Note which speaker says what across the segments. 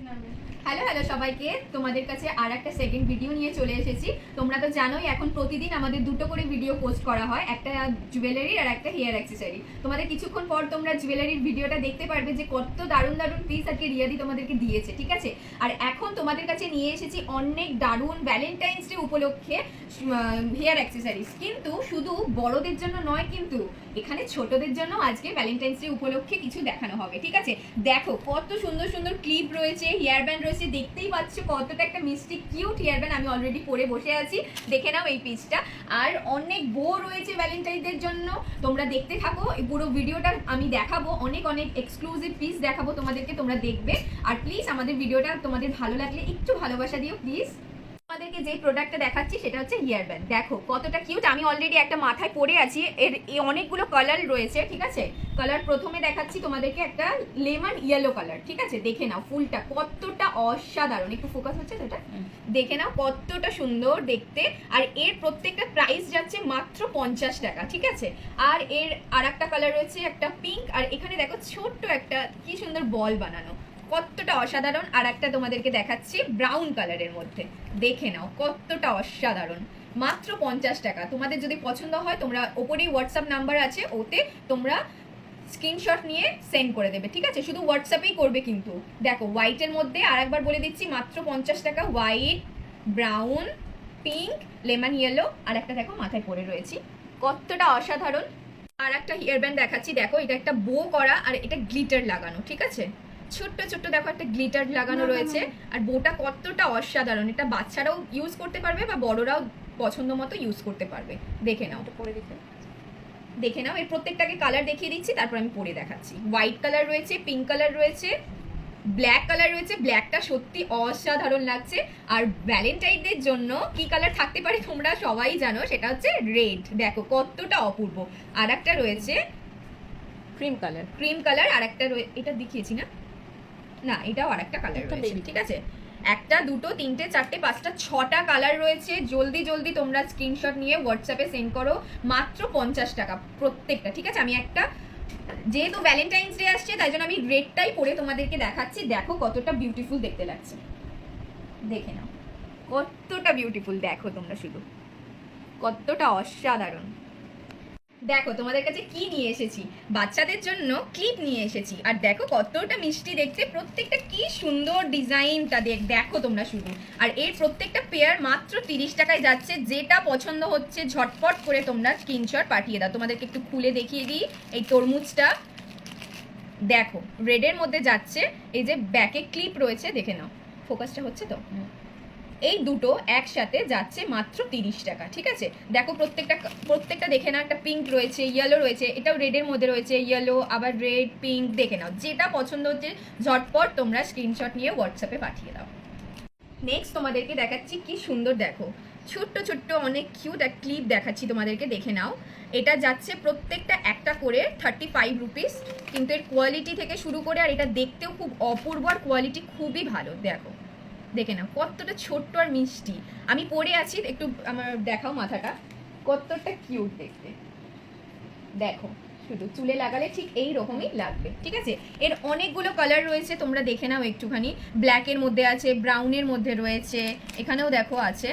Speaker 1: Hello hello সবাইকে, তোমাদের কাছে আর একটা সেকেন্ড ভিডিও নিয়ে চলে এসেছি। তোমরা তো জানোই এখন প্রতিদিন আমাদের দুটো করে ভিডিও পোস্ট করা হয়, একটা জুয়েলারি আর একটা হেয়ার অ্যাক্সেসরি। তোমাদের কিছুক্ষণ পর তোমরা জুয়েলারির ভিডিওটা দেখতে পারবে যে কত দারুণ দারুণ পিস আজকে রিয়াদি তোমাদেরকে দিয়েছে, ঠিক আছে। আর এখন তোমাদের কাছে নিয়ে এসেছি অনেক দারুণ ভ্যালেন্টাইন্স ডে উপলক্ষে হেয়ার অ্যাক্সেসরিজ, কিন্তু শুধু বড়দের জন্য নয়, কিন্তু এখানে ছোটদের জন্য আজকে ভ্যালেন্টাইন্স ডে উপলক্ষে কিছু দেখানো হবে, ঠিক আছে। দেখো কত সুন্দর সুন্দর ক্লিপ রয়েছে, হেয়ার ব্যান্ড রয়েছে, দেখতেই পাচ্ছ কতটা একটা মিষ্টি কিউট হেয়ার ব্যান্ড। আমি অলরেডি পরে বসে আছি, দেখে নাও এই পিসটা। আর অনেক বো রয়েছে ভ্যালেন্টাইনদের জন্য, তোমরা দেখতে থাকো। এই পুরো ভিডিওটা আমি দেখাবো, অনেক অনেক এক্সক্লুসিভ পিস দেখাবো তোমাদেরকে, তোমরা দেখবে। আর প্লিজ আমাদের ভিডিওটা তোমাদের ভালো লাগলে একটু ভালোবাসা দিও প্লিজ। তোমাদেরকে যে প্রোডাক্টটা দেখাচ্ছি সেটা হচ্ছে হেয়ার ব্যান্ড। দেখো কতটা কিউট, আমি অলরেডি একটা মাথায় পরে আছি। এর অনেকগুলো কালার রয়েছে, ঠিক আছে। কালার প্রথমে দেখাচ্ছি তোমাদেরকে একটা লেমন ইয়েলো কালার, ঠিক আছে। দেখে নাও ফুলটা কতটা অসাধারণ, একটু ফোকাস হচ্ছে সেটা, দেখে নাও কতটা সুন্দর দেখতে। আর এর প্রত্যেকটা প্রাইস যাচ্ছে মাত্র 50 টাকা, ঠিক আছে। আর এর আর একটা কালার রয়েছে একটা পিঙ্ক, আর এখানে দেখো ছোট্ট একটা কি সুন্দর বল বানানো, কতটা অসাধারণ। আর একটা তোমাদেরকে দেখাচ্ছি ব্রাউন কালারের মধ্যে, দেখে নাও কতটা অসাধারণ, মাত্র 50 টাকা। তোমাদের যদি পছন্দ হয় তোমরা ওপরেই হোয়াটসঅ্যাপ নাম্বার আছে, ওতে তোমরা স্ক্রিনশট নিয়ে সেন্ড করে দেবে, ঠিক আছে। শুধু হোয়াটসঅ্যাপেই করবে কিন্তু। দেখো হোয়াইটের মধ্যে আর একবার বলে দিচ্ছি, মাত্র 50 টাকা। White, brown, pink, lemon yellow, আর একটা দেখো মাথায় পরে রয়েছি, কতটা অসাধারণ। আর একটা হেয়ার ব্যান্ড দেখাচ্ছি, দেখো এটা একটা বো করা আর এটা গ্লিটার লাগানো, ঠিক আছে। ছোট্ট ছোট্ট দেখো একটা গ্লিটার লাগানো রয়েছে, আর বোটা কতটা অসাধারণ। এটা বাচ্চারাও ইউজ করতে পারবে বা বড়রাও পছন্দ মতো ইউজ করতে পারবে। দেখে নাও, দেখে নাও। এর প্রত্যেকটাকে কালার দেখিয়ে দিচ্ছি, তারপর আমি পরে দেখাচ্ছি। হোয়াইট কালার রয়েছে, পিঙ্ক কালার রয়েছে, ব্ল্যাক কালার রয়েছে। ব্ল্যাকটা সত্যি অসাধারণ লাগছে। আর ভ্যালেন্টাইনদের জন্য কি কালার থাকতে পারে তোমরা সবাই জানো, সেটা হচ্ছে রেড। দেখো কতটা অপূর্ব। আর একটা রয়েছে
Speaker 2: ক্রিম কালার,
Speaker 1: ক্রিম কালার। আর একটা এটা দেখিয়েছি না, না এটাও আর একটা কালার রয়েছে, ঠিক আছে। একটা, দুটো, তিনটে, চারটে, পাঁচটা, 6টা কালার রয়েছে। জলদি জলদি তোমরা স্ক্রিনশট নিয়ে হোয়াটসঅ্যাপে সেন্ড করো, মাত্র 50 টাকা প্রত্যেকটা, ঠিক আছে। আমি একটা, যেহেতু ভ্যালেন্টাইন্স ডে আসছে তাই জন্য আমি রেডটাই পরে তোমাদেরকে দেখাচ্ছি। দেখো কতটা বিউটিফুল দেখতে লাগছে, দেখে নাও কতটা বিউটিফুল। দেখো তোমরা শুধু কতটা অসাধারণ। দেখো তোমাদের কাছে কি নিয়ে এসেছি, বাচ্চাদের জন্য ক্লিপ নিয়ে এসেছি। আর দেখো কতটা মিষ্টি দেখতে, প্রত্যেকটা কি সুন্দর ডিজাইনটা দেখো তোমরা শুধু। আর এর প্রত্যেকটা পেয়ার মাত্র 30 টাকায় যাচ্ছে। যেটা পছন্দ হচ্ছে ঝটপট করে তোমরা স্ক্রিনশট পাঠিয়ে দাও। তোমাদেরকে একটু খুলে দেখিয়ে দিই, এই তরমুজটা দেখো রেডের মধ্যে যাচ্ছে। এই যে ব্যাকে ক্লিপ রয়েছে, দেখে নাও, ফোকাসটা হচ্ছে তো। এই দুটো একসাথে যাচ্ছে মাত্র 30 টাকা, ঠিক আছে। দেখো প্রত্যেকটা দেখে নাও, একটা পিঙ্ক রয়েছে, ইয়েলো রয়েছে, এটাও রেডের মধ্যে রয়েছে, ইয়েলো আবার রেড, পিঙ্ক, দেখে নাও। যেটা পছন্দ হচ্ছে ঝটপট তোমরা স্ক্রিনশট নিয়ে হোয়াটসঅ্যাপে পাঠিয়ে দাও। নেক্সট তোমাদেরকে দেখাচ্ছি কি সুন্দর, দেখো ছোট্ট ছোট্ট অনেক কিউট এক ক্লিপ দেখাচ্ছি তোমাদেরকে, দেখে নাও। এটা যাচ্ছে প্রত্যেকটা একটা করে 35 রুপিস, কিন্তু এর কোয়ালিটি থেকে শুরু করে আর এটা দেখতেও খুব অপূর্ব, আর কোয়ালিটি খুবই ভালো। দেখো, দেখে নাও কতটা ছোট্ট আর মিষ্টি। আমি পরে আছি, একটু আমার দেখাও মাথাটা, কতটা কিউট দেখতে। দেখো শুধু চুলে লাগালে ঠিক এই রকমই লাগবে, ঠিক আছে। এর অনেকগুলো কালার রয়েছে, তোমরা দেখে নাও একটুখানি। ব্ল্যাকের মধ্যে আছে, ব্রাউনের মধ্যে রয়েছে, এখানেও দেখো আছে,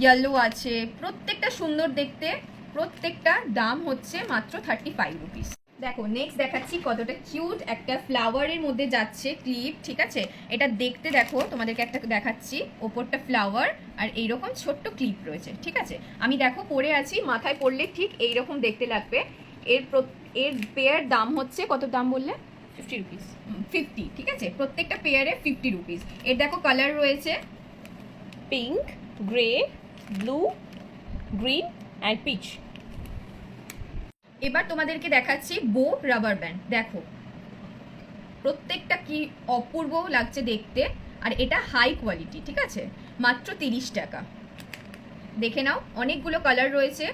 Speaker 1: ইয়েলো আছে। প্রত্যেকটা সুন্দর দেখতে, প্রত্যেকটার দাম হচ্ছে মাত্র 35 রুপিস। দেখো নেক্সট দেখাচ্ছি কতটা কিউট একটা ফ্লাওয়ারের মধ্যে যাচ্ছে ক্লিপ, ঠিক আছে। এটা দেখতে দেখো, তোমাদেরকে একটা দেখাচ্ছি, ওপরটা ফ্লাওয়ার আর এইরকম ছোট্ট ক্লিপ রয়েছে, ঠিক আছে। আমি দেখো পরে আছি, মাথায় পরলে ঠিক এইরকম দেখতে লাগবে। এর পেয়ার দাম হচ্ছে, কত দাম বললে?
Speaker 2: 50 রুপিস,
Speaker 1: 50, ঠিক আছে। প্রত্যেকটা পেয়ারে 50 রুপিস। এর দেখো কালার রয়েছে
Speaker 2: pink, grey, blue, green and peach.
Speaker 1: এবার তোমাদেরকে দেখাচ্ছি বো রাবার ব্যান্ড। দেখো প্রত্যেকটা কি অপূর্ব লাগছে দেখতে, আর এটা হাই কোয়ালিটি, ঠিক আছে। মাত্র 30 টাকা। দেখে নাও অনেকগুলো কালার রয়েছে,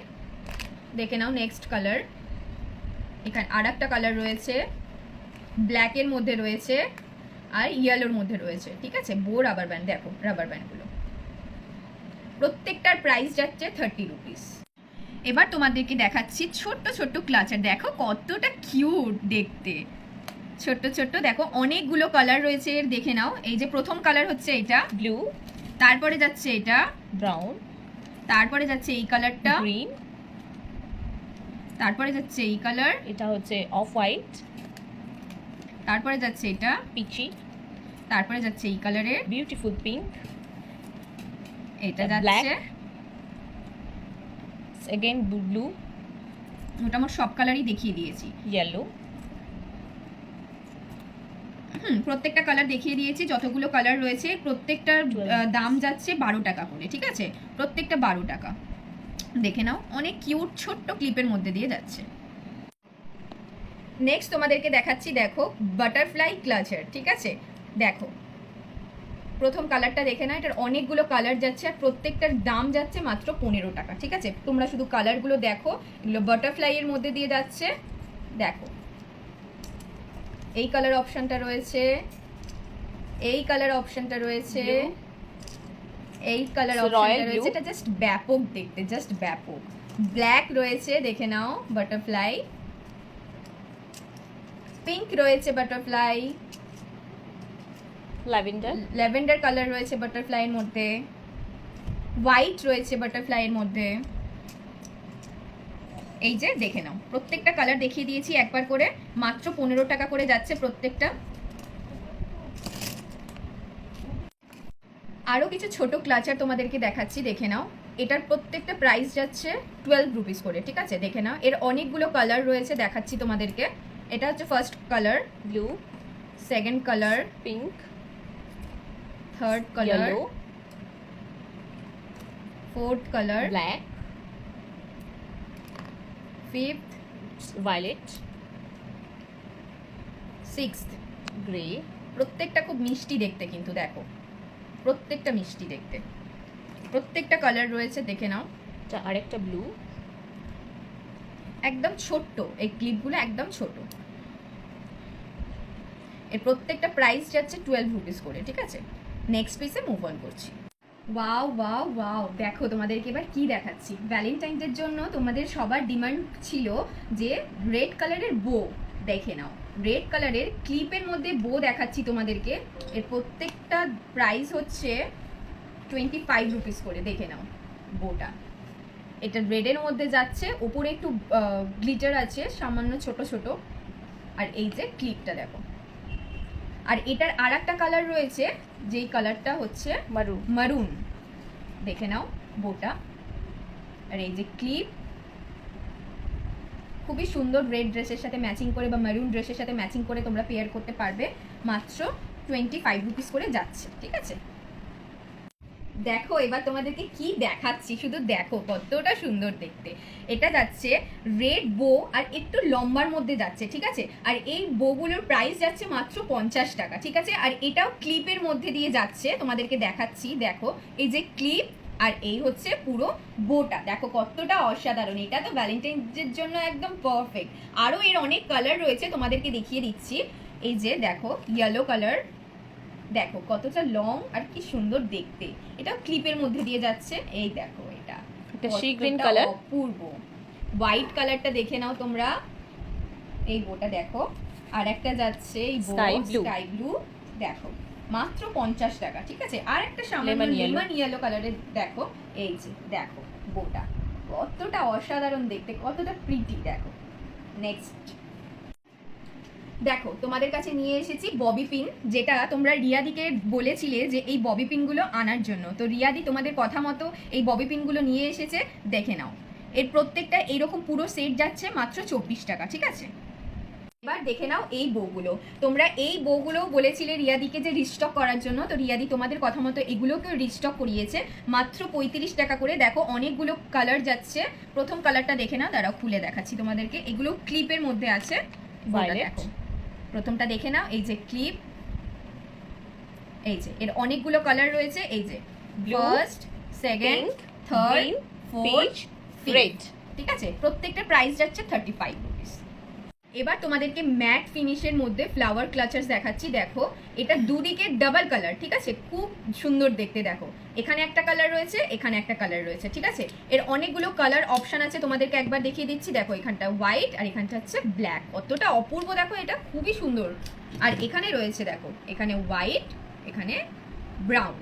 Speaker 1: দেখে নাও। নেক্সট কালার, এখানে আর একটা কালার রয়েছে, ব্ল্যাকের মধ্যে রয়েছে আর ইয়েলোর মধ্যে রয়েছে, ঠিক আছে। বো রাবার ব্যান্ড, দেখো রাবার ব্যান্ডগুলো প্রত্যেকটার প্রাইস যাচ্ছে 30 রুপিস। এবার তোমাদেরকে দেখাচ্ছি ছোট্ট ছোট্ট ক্লাচার, দেখো কতটা কিউট দেখতে, ছোট্ট ছোট্ট দেখো অনেকগুলো কালার রয়েছে এর, দেখে নাও। এই যে প্রথম কালার হচ্ছে এটা,
Speaker 2: ব্লু,
Speaker 1: তারপরে যাচ্ছে এটা,
Speaker 2: ব্রাউন,
Speaker 1: তারপরে যাচ্ছে এই কালারটা,
Speaker 2: গ্রিন,
Speaker 1: তারপরে যাচ্ছে এই কালার,
Speaker 2: এটা হচ্ছে অফ হোয়াইট,
Speaker 1: তারপরে যাচ্ছে এটা,
Speaker 2: পিচি,
Speaker 1: তারপরে যাচ্ছে এই কালারের,
Speaker 2: বিউটিফুল পিঙ্ক,
Speaker 1: এটা
Speaker 2: black,
Speaker 1: যাচ্ছে,
Speaker 2: again ব্লু,
Speaker 1: মোটামুটি সব কালারই দেখিয়ে দিয়েছি।
Speaker 2: ইয়েলো,
Speaker 1: প্রত্যেকটা কালার দেখিয়ে দিয়েছি, যতগুলো কালার রয়েছে প্রত্যেকটার দাম যাচ্ছে 12 টাকা করে, ঠিক আছে? প্রত্যেকটা 12 টাকা। দেখে নাও, অনেক কিউট ছোট্ট ক্লিপের মধ্যে দিয়ে যাচ্ছে। নেক্সট তোমাদেরকে দেখাচ্ছি, দেখো বাটারফ্লাই ক্লাচার, ঠিক আছে? দেখো প্রথম কালারটা দেখে না, এটার অনেকগুলো কালার যাচ্ছে আর প্রত্যেকটার দাম যাচ্ছে মাত্র 15 টাকা, ঠিক আছে? তোমরা শুধু কালারগুলো দেখো, এগুলো বাটারফ্লাই এর মধ্যে দিয়ে যাচ্ছে। দেখো এই কালার অপশনটা রয়েছে, এই কালার অপশনটা রয়েছে, এই কালার অপশনটা রয়েছে, এটা জাস্ট ব্যাপক দেখতে, জাস্ট ব্যাপক। ব্ল্যাক রয়েছে, দেখে নাও বাটারফ্লাই, পিঙ্ক রয়েছে বাটারফ্লাই,
Speaker 2: ল্যাভেন্ডার,
Speaker 1: ল্যাভেন্ডার কালার রয়েছে বাটারফ্লাইয়ের মধ্যে, হোয়াইট রয়েছে বাটারফ্লাইয়ের মধ্যে। এই যে দেখে নাও, প্রত্যেকটা কালার দেখিয়ে দিয়েছি একবার করে, মাত্র 15 টাকা করে যাচ্ছে প্রত্যেকটা। আরও কিছু ছোট ক্লাচার তোমাদেরকে দেখাচ্ছি, দেখে নাও। এটার প্রত্যেকটা প্রাইস যাচ্ছে 12 রুপিস করে, ঠিক আছে? দেখে নাও, এর অনেকগুলো কালার রয়েছে, দেখাচ্ছি তোমাদেরকে। এটা হচ্ছে first colour
Speaker 2: blue,
Speaker 1: second colour
Speaker 2: pink,
Speaker 1: third colour,
Speaker 2: yellow,
Speaker 1: fourth colour,
Speaker 2: black,
Speaker 1: fifth,
Speaker 2: violet,
Speaker 1: sixth,
Speaker 2: grey.
Speaker 1: প্রত্যেকটা খুব মিষ্টি দেখতে, কিন্তু দেখো প্রত্যেকটা মিষ্টি দেখতে, প্রত্যেকটা কালার রয়েছে, দেখে নাও।
Speaker 2: আরেকটা ব্লু,
Speaker 1: একদম ছোট্ট এই ক্লিপগুলো, একদম ছোট। এর প্রত্যেকটা প্রাইস যাচ্ছে 12 রুপিস করে, ঠিক আছে? নেক্সট পিসে মুভ অন করছি। ওয়াও ওয়াও ওয়াও, দেখো তোমাদেরকে এবার কি দেখাচ্ছি। ভ্যালেন্টাইনসের জন্য তোমাদের সবার ডিমান্ড ছিল যে রেড কালারের বো, দেখে নাও রেড কালারের ক্লিপের মধ্যে বো দেখাচ্ছি তোমাদেরকে। এর প্রত্যেকটা প্রাইস হচ্ছে 25 রুপিস করে, দেখে নাও বোটা। এটা রেডের মধ্যে যাচ্ছে, উপরে একটু গ্লিটার আছে সামান্য ছোট ছোট, আর এই যে ক্লিপটা দেখো। আর এটার আর একটা কালার রয়েছে, যেই কালারটা হচ্ছে
Speaker 2: মারুন,
Speaker 1: মারুন, দেখে নাও বোটা। আর এই যে ক্লিপ, খুবই সুন্দর রেড ড্রেসের সাথে ম্যাচিং করে বা মারুন ড্রেসের সাথে ম্যাচিং করে তোমরা পেয়ার করতে পারবে। মাত্র 25 রুপিস করে যাচ্ছে, ঠিক আছে? দেখো এবার তোমাদেরকে কি দেখাচ্ছি, শুধু দেখো কতটা সুন্দর দেখতে। এটা যাচ্ছে রেড বো আর একটু লম্বার মধ্যে যাচ্ছে, ঠিক আছে? আর এই বোগুলোর প্রাইস যাচ্ছে মাত্র 50 টাকা, ঠিক আছে? আর এটাও ক্লিপের মধ্যে দিয়ে যাচ্ছে, তোমাদেরকে দেখাচ্ছি। দেখো এই যে ক্লিপ, আর এই হচ্ছে পুরো বোটা, দেখো কতটা অসাধারণ। এটা তো ভ্যালেন্টাইন্সের জন্য একদম পারফেক্ট। আরও এর অনেক কালার রয়েছে, তোমাদেরকে দেখিয়ে দিচ্ছি। এই যে দেখো ইয়েলো কালার, দেখো কতটা লং আর কি সুন্দর দেখতে। এটা ক্লিপের মধ্যে দিয়ে যাচ্ছে, এই দেখো এটা
Speaker 2: সি গ্রিন কালার,
Speaker 1: অপূর্ব। হোয়াইট কালারটা দেখে নাও তোমরা, এই বোটা দেখো। আর একটা যাচ্ছে এই স্কাই ব্লু, দেখো মাত্র 50 টাকা, ঠিক আছে? আর একটা সামান্য লেমন ইয়েলো কালারের দেখো, এই যে দেখো বোটা কতটা অসাধারণ দেখতে, কতটা প্রিটি। দেখো নেক্সট দেখো তোমাদের কাছে নিয়ে এসেছি ববি পিন, যেটা তোমরা রিয়াদিকে বলেছিলে যে এই ববি পিনগুলো আনার জন্য। তো রিয়াদি তোমাদের কথা মতো এই ববি পিনগুলো নিয়ে এসেছে, দেখে নাও। এর প্রত্যেকটা এইরকম পুরো সেট যাচ্ছে মাত্র 24 টাকা, ঠিক আছে? এবার দেখে নাও এই বউগুলো। তোমরা এই বউগুলো বলেছিলে রিয়াদিকে যে রিস্টক করার জন্য, তো রিয়াদি তোমাদের কথা মতো এগুলোকেও রিস্টক করিয়েছে মাত্র 35 টাকা করে। দেখো অনেকগুলো কালার যাচ্ছে। প্রথম কালারটা দেখে নাও, দাঁড়াও খুলে দেখাচ্ছি তোমাদেরকে। এগুলো ক্লিপের মধ্যে আছে, দেখো প্রথমটা দেখে নাও, এই যে ক্লিপ, এই যে এর অনেকগুলো কালার রয়েছে, এই যে first, second, third, fourth, red, ঠিক আছে? প্রত্যেকটা প্রাইস যাচ্ছে 35 রুপিস। এবার তোমাদেরকে ম্যাট ফিনিশের মধ্যে ফ্লাওয়ার ক্লাচার্স দেখাচ্ছি। দেখো এটা দুদিকে ডাবল কালার, ঠিক আছে, খুব সুন্দর দেখতে। দেখো এখানে একটা কালার রয়েছে, এখানে একটা কালার রয়েছে, ঠিক আছে। এর অনেকগুলো কালার অপশন আছে, তোমাদেরকে একবার দেখিয়ে দিচ্ছি। দেখো এখানটা হোয়াইট আর এখানটা হচ্ছে ব্ল্যাক, কতটা অপূর্ব দেখো, এটা খুবই সুন্দর। আর এখানে রয়েছে দেখো, এখানে হোয়াইট, এখানে ব্রাউন।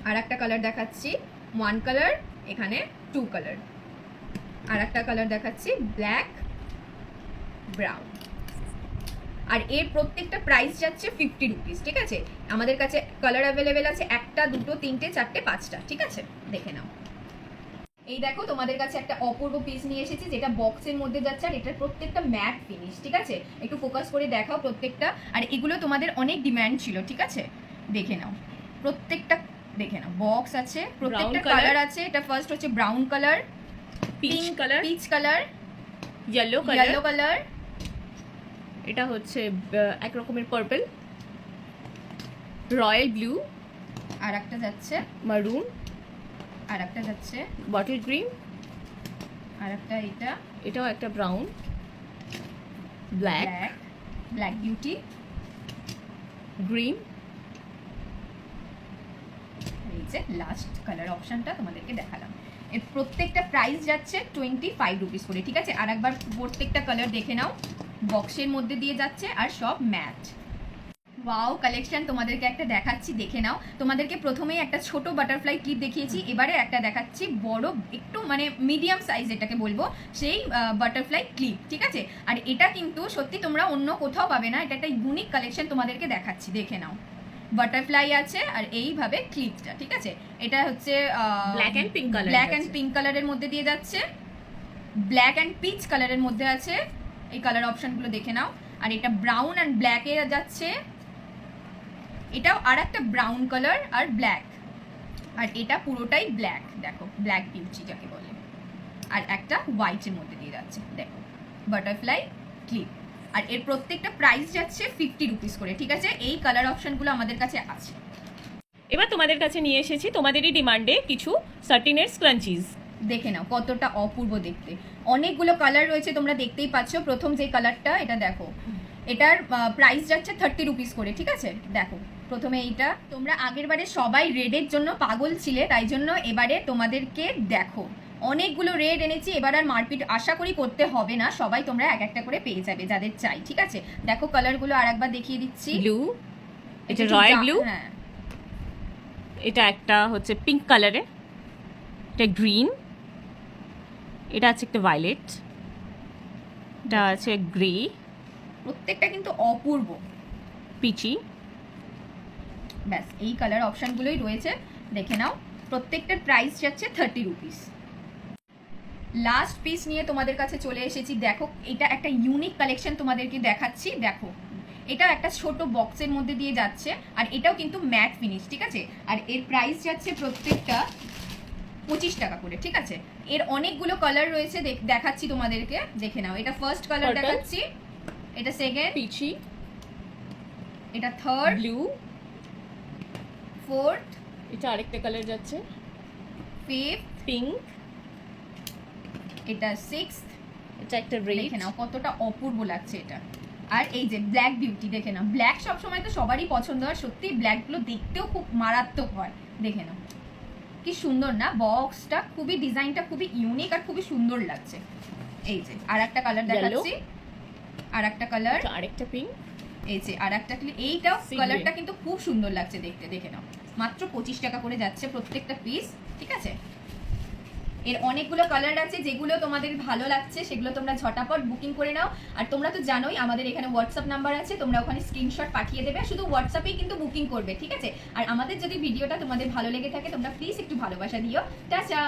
Speaker 1: আর একটা কালার দেখাচ্ছি, ওয়ান কালার, এখানে টু কালার। আর একটা কালার দেখাচ্ছি, ব্ল্যাক ব্রাউন। আর এর প্রত্যেকটা প্রাইস যাচ্ছে 50 রুপিস, ঠিক আছে। আমাদের কাছে কালার অ্যাভেলেবেল আছে একটা, দুটো, তিনটে, চারটে, পাঁচটা, ঠিক আছে, দেখে নাও। এই দেখো তোমাদের কাছে একটা অপূর্ব পিস নিয়ে এসেছি, যেটা বক্সের মধ্যে যাচ্ছে। আর এটার প্রত্যেকটা ম্যাট ফিনিশ, ঠিক আছে। একটু ফোকাস করে দেখাও প্রত্যেকটা। আর এগুলো তোমাদের অনেক ডিমান্ড ছিল, ঠিক আছে, দেখে নাও প্রত্যেকটা, দেখে নাও। বক্স আছে, প্রত্যেকটা কালার আছে। এটা ফার্স্ট হচ্ছে brown colour,
Speaker 2: peach colour,
Speaker 1: peach colour,
Speaker 2: yellow
Speaker 1: yellow colour,
Speaker 2: এটা হচ্ছে এক রকমের পার্পল, রয়্যাল ব্লু,
Speaker 1: আর একটা যাচ্ছে
Speaker 2: মারুন,
Speaker 1: আর একটা যাচ্ছে
Speaker 2: বটল গ্রিন,
Speaker 1: আর একটা এটা
Speaker 2: এটাও একটা brown, black,
Speaker 1: black, black beauty,
Speaker 2: green.
Speaker 1: এই যে লাস্ট কালার অপশনটা তোমাদেরকে দেখালাম। এর প্রত্যেকটা প্রাইস যাচ্ছে 25 রুপিস করে, ঠিক আছে। আর একবার প্রত্যেকটা কালার দেখে নাও, বক্সের মধ্যে দিয়ে যাচ্ছে আর সব ম্যাট। ওয়াও কালেকশন তোমাদেরকে একটা দেখাচ্ছি, দেখে নাও। তোমাদেরকে প্রথমেই একটা ছোট বাটারফ্লাই ক্লিপ দেখিয়েছি, এবারে একটা দেখাচ্ছি বড়, একটু মানে মিডিয়াম সাইজ এটাকে বলবো, সেই বাটারফ্লাই ক্লিপ, ঠিক আছে। আর এটা কিন্তু সত্যি তোমরা অন্য কোথাও পাবে না, এটা একটা ইউনিক কালেকশন তোমাদেরকে দেখাচ্ছি, দেখে নাও। বাটারফ্লাই আছে আর এইভাবে ক্লিপটা, ঠিক আছে। এটা হচ্ছে
Speaker 2: black and pink colour,
Speaker 1: black and pink কালারের মধ্যে দিয়ে যাচ্ছে, ব্ল্যাক অ্যান্ড পিচ কালারের মধ্যে আছে। এই কালার অপশনগুলো দেখে নাও। আর এটা ব্রাউন অ্যান্ড ব্ল্যাকে যাচ্ছে, এটাও আর একটা ব্রাউন কালার আর ব্ল্যাক। আর এটা পুরোটাই ব্ল্যাক, দেখো ব্ল্যাক বিউটি যাকে বলে। আর একটা হোয়াইটের মধ্যে দিয়ে যাচ্ছে, দেখো বাটারফ্লাই ক্লিপ। আর এর প্রত্যেকটা প্রাইস যাচ্ছে 50 রুপিস করে, ঠিক আছে। এই কালার অপশনগুলো আমাদের কাছে আছে।
Speaker 2: এবার তোমাদের কাছে নিয়ে এসেছি তোমাদেরই ডিমান্ডে কিছু সার্টিনের স্ক্রাঞ্চিজ।
Speaker 1: দেখে নাও কতটা অপূর্ব দেখতে, অনেকগুলো কালার রয়েছে, তোমরা দেখতেই পাচ্ছ। প্রথম যে কালারটা, এটা দেখো, এটার প্রাইস যাচ্ছে 30 রুপিস করে, ঠিক আছে। দেখো প্রথমে এইটা, তোমরা আগের বারে সবাই রেডের জন্য পাগল ছিলে, তাই জন্য এবারে তোমাদেরকে দেখো অনেকগুলো রেড এনেছি। এবার আর মারপিট আশা করি করতে হবে না, সবাই তোমরা এক একটা করে পেয়ে যাবে যাদের চাই, ঠিক আছে। দেখো কালারগুলো আর একবার দেখিয়ে দিচ্ছি।
Speaker 2: ব্লু, এটা রয়্যাল ব্লু,
Speaker 1: হ্যাঁ,
Speaker 2: এটা একটা হচ্ছে পিঙ্ক কালারে, এটা গ্রিন, এটা আছে একটা ভায়োলেট, এটা আছে গ্রে,
Speaker 1: প্রত্যেকটা কিন্তু অপূর্ব,
Speaker 2: পিচি।
Speaker 1: ব্যাস এই কালার অপশনগুলোই রয়েছে, দেখে নাও। প্রত্যেকটার প্রাইস যাচ্ছে 30 রুপিস। লাস্ট পিস নিয়ে তোমাদের কাছে চলে এসেছি। দেখো এটা একটা ইউনিক কালেকশন তোমাদেরকে দেখাচ্ছি। দেখো এটা একটা ছোট বক্সের মধ্যে দিয়ে যাচ্ছে, আর এটাও কিন্তু ম্যাট ফিনিশ, ঠিক আছে। আর এর প্রাইস যাচ্ছে প্রত্যেকটা 25 টাকা করে, ঠিক আছে। এর অনেকগুলো কালার রয়েছে, দেখাচ্ছি তোমাদেরকে, দেখে নাও। এটা ফার্স্ট কালার দেখাচ্ছি, এটা সেকেন্ড
Speaker 2: পিচি,
Speaker 1: এটা থার্ড,
Speaker 2: ব্লু,
Speaker 1: ফোর্থ,
Speaker 2: এটা আরেকটা কালার যাচ্ছে,
Speaker 1: ফিফথ,
Speaker 2: পিঙ্ক,
Speaker 1: এটা সিক্সথ।
Speaker 2: এটা একটা রেড।
Speaker 1: দেখে নাও কতটা অপূর্ব লাগছে এটা। আর এই যে ব্ল্যাক বিউটি, দেখে নাও। ব্ল্যাক সবসময় তো সবারই পছন্দ হয়, সত্যি ব্ল্যাকগুলো দেখতেও খুব মারাত্মক হয়, দেখে নাও কি সুন্দর না। বক্সটা খুবই, ডিজাইনটা খুবই ইউনিক আর খুবই সুন্দর লাগছে। এই যে আর একটা কালার দেখাচ্ছি, আর একটা কালার,
Speaker 2: আরেকটা পিঙ্ক,
Speaker 1: এই যে আর একটা, এইটাও
Speaker 2: Sea
Speaker 1: কালারটা
Speaker 2: grey।
Speaker 1: কিন্তু খুব সুন্দর লাগছে দেখতে, দেখে নাও। মাত্র 25 টাকা করে যাচ্ছে প্রত্যেকটা পিস, ঠিক আছে। এর অনেকগুলো কালার আছে, যেগুলো তোমাদের ভালো লাগছে সেগুলো তোমরা ঝটাপট বুকিং করে নাও। আর তোমরা তো জানোই আমাদের এখানে হোয়াটসঅ্যাপ নাম্বার আছে, তোমরা ওখানে স্ক্রিনশট পাঠিয়ে দেবে, শুধু হোয়াটসঅ্যাপেই কিন্তু বুকিং করবে, ঠিক আছে। আর আমাদের যদি ভিডিওটা তোমাদের ভালো লেগে থাকে, তোমরা প্লিজ একটু ভালোবাসা দিও। টাটা।